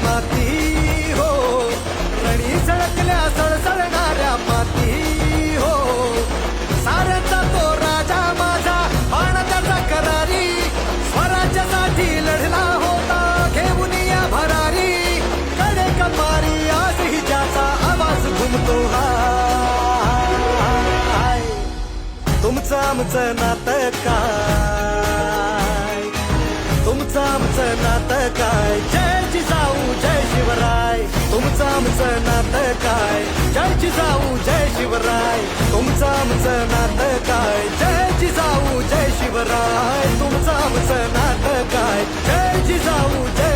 माती हो, रणी सळकल्या सळसळणाऱ्या माती हो, साऱ्यांचा तो राजा माझा बाण त्याचा करारी, स्वराज्यासाठी लढला होता घेऊन या भरारी, कडे कपारी आज ही ज्याचा आवाज घुमतो हाय, तुमचं आमचं नातं काय, तुमचं आमचं नातं काय, जय जिजाऊ जय शिवराय, तुमचं आमचं नातं काय, जय जिजाऊ जय शिवराय, तुमचं आमचं नातं काय, जय जिजाऊ जय शिवराय, तुमचं आमचं नातं काय, जय जिजाऊ जय